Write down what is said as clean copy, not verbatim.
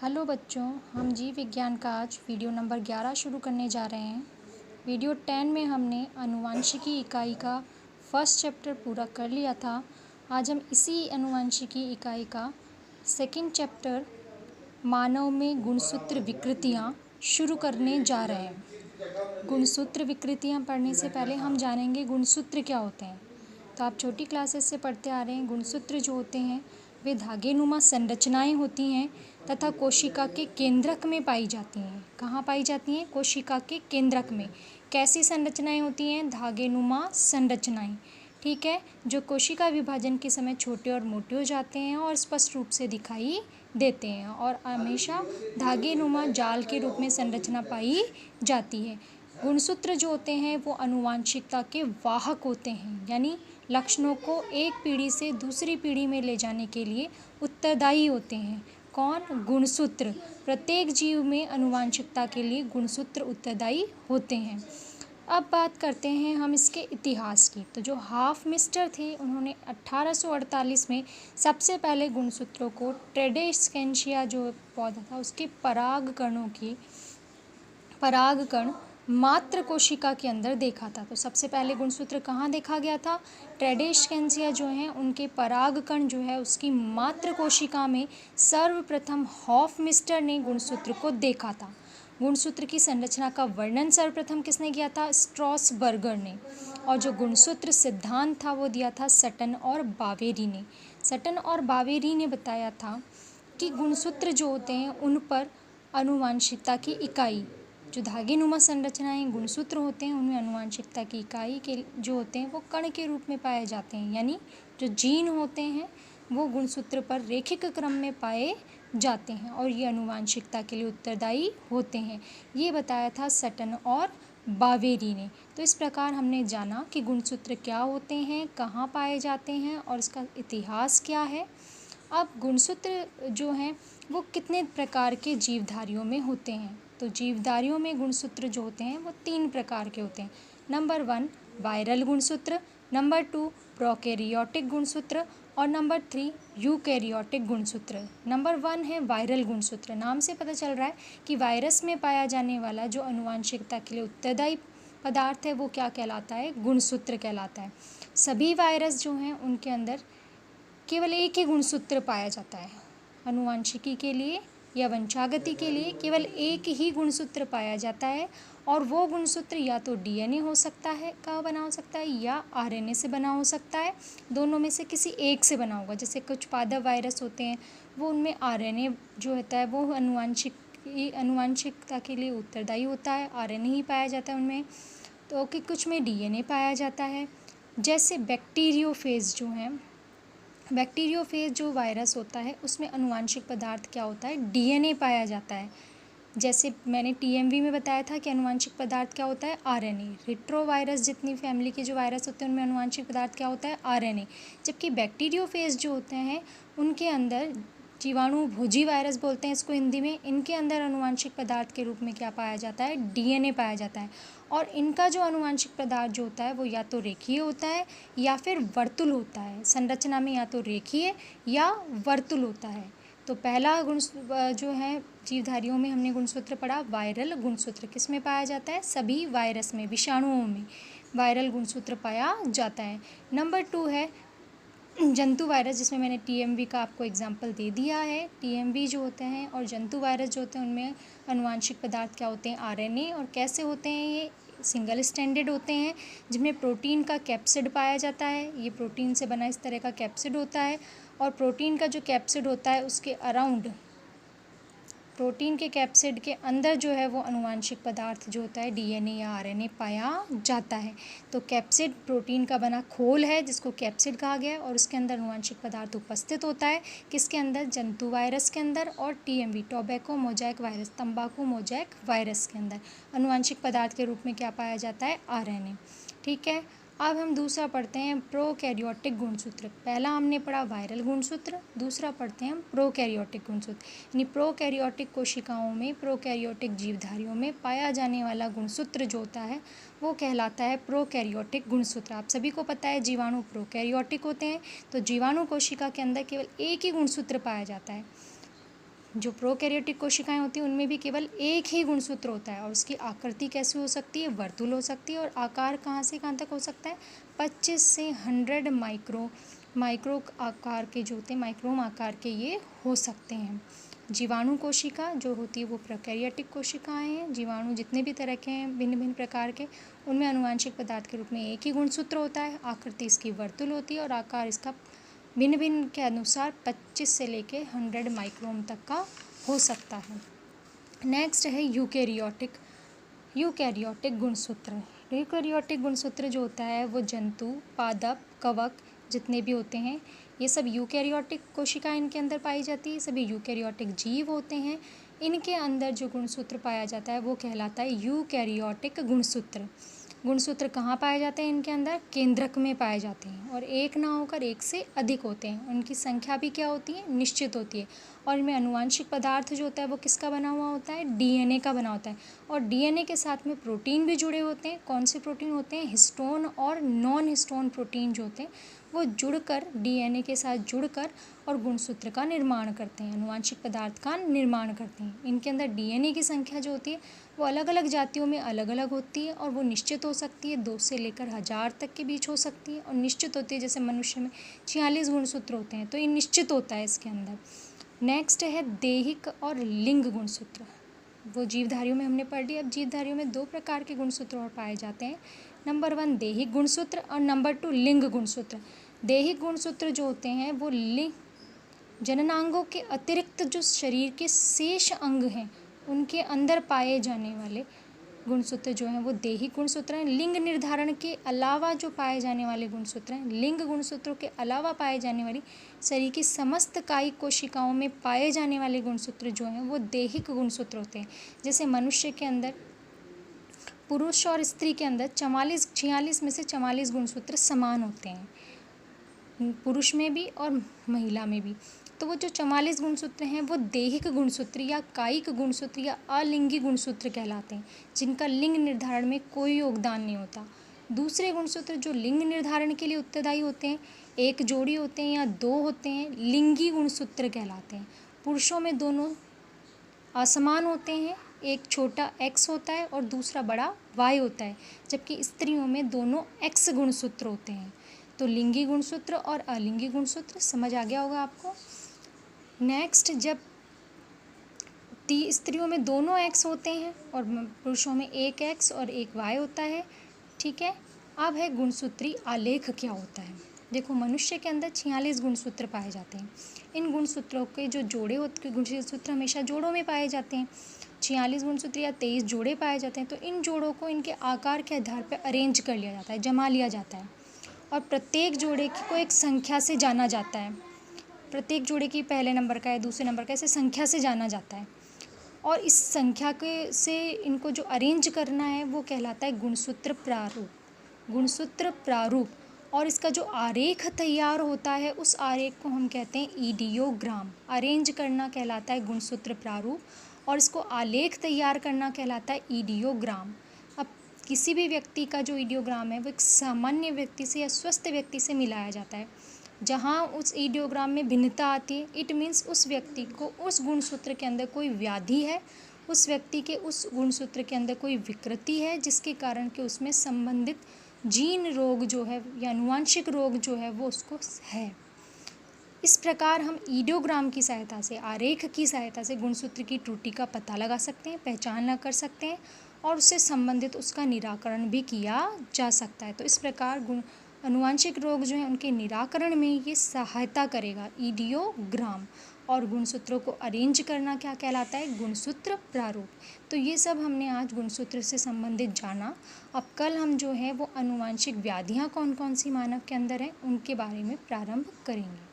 Hello बच्चों, हम जीव विज्ञान का आज वीडियो नंबर 11 शुरू करने जा रहे हैं। वीडियो 10 में हमने आनुवंशिकी इकाई का फर्स्ट चैप्टर पूरा कर लिया था। आज हम इसी आनुवंशिकी इकाई का सेकंड चैप्टर मानव में गुणसूत्र विकृतियाँ शुरू करने जा रहे हैं। गुणसूत्र विकृतियाँ पढ़ने से पहले हम जानेंगे गुणसूत्र क्या होते हैं। तो आप छोटी क्लासेस से पढ़ते आ रहे हैं, गुणसूत्र जो होते हैं वे धागेनुमा संरचनाएं होती हैं तथा कोशिका के केंद्रक में पाई जाती हैं। कहाँ पाई जाती हैं? कोशिका के केंद्रक में। कैसी संरचनाएं होती हैं? धागेनुमा संरचनाएं। ठीक है, जो कोशिका विभाजन के समय छोटे और मोटे हो जाते हैं और स्पष्ट रूप से दिखाई देते हैं और हमेशा धागेनुमा जाल के रूप में संरचना पाई जाती है। गुणसूत्र जो होते हैं वो आनुवांशिकता के वाहक होते हैं, यानी लक्षणों को एक पीढ़ी से दूसरी पीढ़ी में ले जाने के लिए उत्तरदायी होते हैं। कौन? गुणसूत्र। प्रत्येक जीव में आनुवांशिकता के लिए गुणसूत्र उत्तरदायी होते हैं। अब बात करते हैं हम इसके इतिहास की। तो जो हाफ मिस्टर थे उन्होंने 1848 में सबसे पहले गुणसूत्रों को ट्रेडेस्केंशिया जो पौधा था उसके परागकण मात्र कोशिका के अंदर देखा था। तो सबसे पहले गुणसूत्र कहाँ देखा गया था? ट्रेडेस्केंशिया जो है उनके परागकण जो है उसकी मात्र कोशिका में सर्वप्रथम हॉफ मिस्टर ने गुणसूत्र को देखा था। गुणसूत्र की संरचना का वर्णन सर्वप्रथम किसने किया था? स्ट्रॉसबर्गर ने। और जो गुणसूत्र सिद्धांत था वो दिया था सटन और बावेरी ने। सटन और बावेरी ने बताया था कि गुणसूत्र जो होते हैं उन पर आनुवंशिकता की इकाई, जो धागेनुमा संरचनाएं गुणसूत्र होते हैं उनमें आनुवंशिकता की इकाई के जो होते हैं वो कण के रूप में पाए जाते हैं, यानी जो जीन होते हैं वो गुणसूत्र पर रेखिक क्रम में पाए जाते हैं और ये आनुवंशिकता के लिए उत्तरदायी होते हैं। ये बताया था सटन और बावेरी ने। तो इस प्रकार हमने जाना कि गुणसूत्र क्या होते हैं, कहाँ पाए जाते हैं और इसका इतिहास क्या है। अब गुणसूत्र जो हैं वो कितने प्रकार के जीवधारियों में होते हैं? तो जीवधारियों में गुणसूत्र जो होते हैं वो 3 प्रकार के होते हैं। नंबर 1 वायरल गुणसूत्र, नंबर 2 प्रोकैरियोटिक गुणसूत्र और नंबर 3 यूकैरियोटिक गुणसूत्र। नंबर 1 है वायरल गुणसूत्र। नाम से पता चल रहा है कि वायरस में पाया जाने वाला जो आनुवंशिकता के लिए उत्तरदायी पदार्थ है वो क्या कहलाता है? गुणसूत्र कहलाता है। सभी वायरस जो हैं उनके अंदर केवल एक ही गुणसूत्र पाया जाता है। आनुवंशिकी के लिए या वंशागति के लिए केवल एक ही गुणसूत्र पाया जाता है और वो गुणसूत्र या तो डीएनए हो सकता है का बना हो सकता है या आरएनए से बना हो सकता है। दोनों में से किसी एक से बना होगा। जैसे कुछ पादप वायरस होते हैं वो उनमें आरएनए जो होता है वो आनुवंशिकता के लिए उत्तरदायी होता है, आरएनए ही पाया जाता है उनमें। तो कि कुछ में डीएनए पाया जाता है। जैसे बैक्टीरियोफेज जो है, बैक्टीरियोफेज जो वायरस होता है उसमें आनुवंशिक पदार्थ क्या होता है? डीएनए पाया जाता है। जैसे मैंने टीएमवी में बताया था कि आनुवंशिक पदार्थ क्या होता है? आरएनए। रेट्रोवायरस जितनी फैमिली के जो वायरस होते हैं उनमें आनुवंशिक पदार्थ क्या होता है? आरएनए। जबकि बैक्टीरियोफेज जो होते हैं उनके अंदर जीवाणु भोजी वायरस बोलते हैं इसको हिंदी में, इनके अंदर आनुवंशिक पदार्थ के रूप में क्या पाया जाता है? डीएनए पाया जाता है। और इनका जो आनुवंशिक पदार्थ जो होता है वो या तो रेखीय होता है या फिर वर्तुल होता है। संरचना में या तो रेखीय या वर्तुल होता है। तो पहला गुण जो है जीवधारियों में हमने गुणसूत्र पढ़ा वायरल गुणसूत्र। किस में पाया जाता है? सभी वायरस में, विषाणुओं में वायरल गुणसूत्र पाया जाता है। नंबर 2 है जंतु वायरस, जिसमें मैंने टीएमवी का आपको एग्जांपल दे दिया है। टीएमवी जो होते हैं और जंतु वायरस जो होते हैं उनमें आनुवंशिक पदार्थ क्या होते हैं? आरएनए। और कैसे होते हैं ये? सिंगल स्टैंडर्ड होते हैं जिनमें प्रोटीन का कैप्सिड पाया जाता है। ये प्रोटीन से बना इस तरह का कैप्सिड होता है और प्रोटीन का जो कैप्सिड होता है उसके अराउंड, प्रोटीन के कैप्सिड के अंदर जो है वो आनुवंशिक पदार्थ जो होता है डीएनए या आरएनए पाया जाता है। तो कैप्सिड प्रोटीन का बना खोल है जिसको कैप्सिड कहा गया है और उसके अंदर आनुवंशिक पदार्थ उपस्थित होता है। किसके अंदर? जंतु वायरस के अंदर। और टीएमवी टोबैको मोज़ेक वायरस, तंबाकू मोज़ेक वायरस के अंदर आनुवंशिक पदार्थ के रूप में क्या पाया जाता है? आरएनए। ठीक है, अब हम दूसरा पढ़ते हैं प्रोकैरियोटिक गुणसूत्र। पहला हमने पढ़ा वायरल गुणसूत्र, दूसरा पढ़ते हैं हम प्रोकैरियोटिक गुणसूत्र। यानी प्रोकैरियोटिक कोशिकाओं में, प्रोकैरियोटिक जीवधारियों में पाया जाने वाला गुणसूत्र जो होता है वो कहलाता है प्रोकैरियोटिक गुणसूत्र। आप सभी को पता है जीवाणु प्रोकैरियोटिक होते हैं, तो जीवाणु कोशिका के अंदर केवल एक ही गुणसूत्र पाया जाता है। जो प्रोकैरियोटिक कोशिकाएं होती हैं उनमें भी केवल एक ही गुणसूत्र होता है और उसकी आकृति कैसी हो सकती है, वर्तुल हो सकती है, और आकार कहाँ से कहाँ तक हो सकता है, 25 से 100 माइक्रो आकार के जो होते हैं, माइक्रोम आकार के ये हो सकते हैं। जीवाणु कोशिका जो होती है वो प्रोकैरियोटिक कोशिकाएं हैं। जीवाणु जितने भी तरह के हैं भिन्न भिन्न प्रकार के, उनमें आनुवांशिक पदार्थ के रूप में एक ही गुणसूत्र होता है, आकृति इसकी वर्तुल होती है और आकार इसका भिन्न भिन्न के अनुसार 25 से लेके 100 माइक्रोन तक का हो सकता है। नेक्स्ट है यूकैरियोटिक गुणसूत्र। यूकैरियोटिक गुणसूत्र जो होता है वो जंतु, पादप, कवक जितने भी होते हैं ये सब यूकैरियोटिक कोशिकाएं इनके अंदर पाई जाती है, सभी यूकैरियोटिक जीव होते हैं। इनके अंदर जो गुणसूत्र पाया जाता है वो कहलाता है यूकैरियोटिक गुणसूत्र। गुणसूत्र कहाँ पाए जाते हैं इनके अंदर, केंद्रक में पाए जाते हैं और एक ना होकर एक से अधिक होते हैं। उनकी संख्या भी क्या होती है, निश्चित होती है। और इनमें आनुवांशिक पदार्थ जो होता है वो किसका बना हुआ होता है, डीएनए का बना होता है। और डीएनए के साथ में प्रोटीन भी जुड़े होते हैं। कौन से प्रोटीन होते हैं, हिस्टोन और नॉन हिस्टोन प्रोटीन जो होते हैं वो जुड़कर डीएनए के साथ जुड़कर और गुणसूत्र का निर्माण करते हैं, आनुवांशिक पदार्थ का निर्माण करते हैं। इनके अंदर डीएनए की संख्या जो होती है वो अलग अलग जातियों में अलग अलग होती है और वो निश्चित हो सकती है, 2 से लेकर 1000 तक के बीच हो सकती है और निश्चित होती है। जैसे मनुष्य में 46 गुणसूत्र होते हैं तो ये निश्चित होता है इसके अंदर। नेक्स्ट है दैहिक और लिंग गुणसूत्र। वो जीवधारियों में हमने पढ़ लिया। अब जीवधारियों में 2 प्रकार के गुणसूत्र और पाए जाते हैं। नंबर 1 दैहिक गुणसूत्र और नंबर 2 लिंग गुणसूत्र। दैहिक गुणसूत्र जो होते हैं वो लिंग जननांगों के अतिरिक्त जो शरीर के शेष अंग हैं उनके अंदर पाए जाने वाले गुणसूत्र जो हैं वो दैहिक गुणसूत्र हैं। लिंग निर्धारण के अलावा जो पाए जाने वाले गुणसूत्र हैं, लिंग गुणसूत्रों के अलावा पाए जाने वाली शरीर की समस्त कायिक कोशिकाओं में पाए जाने वाले गुणसूत्र जो हैं वो दैहिक गुणसूत्र होते हैं। जैसे मनुष्य के अंदर, पुरुष और स्त्री के अंदर 46 में से 44 गुणसूत्र समान होते हैं, पुरुष में भी और महिला में भी। तो वो जो 44 गुणसूत्र हैं वो दैहिक गुणसूत्र या कायिक गुणसूत्र या अलिंगी गुणसूत्र कहलाते हैं, जिनका लिंग निर्धारण में कोई योगदान नहीं होता। दूसरे गुणसूत्र जो लिंग निर्धारण के लिए उत्तरदायी होते हैं, 1 जोड़ी होते हैं या 2 होते हैं, लिंगी गुणसूत्र कहलाते हैं। पुरुषों में दोनों असमान होते हैं, एक छोटा x होता है और दूसरा बड़ा y होता है, जबकि स्त्रियों में दोनों x गुणसूत्र होते हैं। तो लिंगी गुणसूत्र और अलिंगी गुणसूत्र समझ आ गया होगा आपको। नेक्स्ट, जब स्त्रियों में दोनों x होते हैं और पुरुषों में एक x और एक y होता है, ठीक है। अब है गुणसूत्री आलेख क्या होता है। देखो, मनुष्य के अंदर 46 गुणसूत्र पाए जाते हैं। इन गुणसूत्रों के जो जोड़े होते हैं, गुणसूत्र हमेशा जोड़ों में पाए जाते हैं। 46 गुणसूत्र या 23 जोड़े पाए जाते हैं। तो इन जोड़ों को इनके आकार के आधार पर अरेंज कर लिया जाता है, जमा लिया जाता है और प्रत्येक जोड़े को एक संख्या से जाना जाता है। प्रत्येक जोड़े की पहले नंबर का है, दूसरे नंबर का, ऐसे संख्या से जाना जाता है और इस संख्या के से इनको जो अरेंज करना है वो कहलाता है गुणसूत्र प्रारूप। गुणसूत्र प्रारूप। और इसका जो आरेख तैयार होता है उस आरेख को हम कहते हैं ईडियोग्राम। अरेंज करना कहलाता है गुणसूत्र प्रारूप और इसको आलेख तैयार करना कहलाता है ईडियोग्राम। अब किसी भी व्यक्ति का जो ईडियोग्राम है वो एक सामान्य व्यक्ति से या स्वस्थ व्यक्ति से मिलाया जाता है। जहाँ उस ईडियोग्राम में भिन्नता आती है, इट मीन्स उस व्यक्ति को उस गुणसूत्र के अंदर कोई व्याधि है, उस व्यक्ति के उस गुणसूत्र के अंदर कोई विकृति है जिसके कारण कि उसमें संबंधित जीन रोग जो है या आनुवांशिक रोग जो है वो उसको है। इस प्रकार हम ईडियोग्राम की सहायता से, आरेख की सहायता से गुणसूत्र की त्रुटि का पता लगा सकते हैं, पहचान कर सकते हैं और उससे संबंधित उसका निराकरण भी किया जा सकता है। तो इस प्रकार आनुवांशिक रोग जो है उनके निराकरण में ये सहायता करेगा ईडियोग्राम। और गुणसूत्रों को अरेंज करना क्या कहलाता है, गुणसूत्र प्रारूप। तो ये सब हमने आज गुणसूत्र से संबंधित जाना। अब कल हम जो है वो आनुवांशिक व्याधियाँ कौन कौन सी मानव के अंदर हैं उनके बारे में प्रारंभ करेंगे।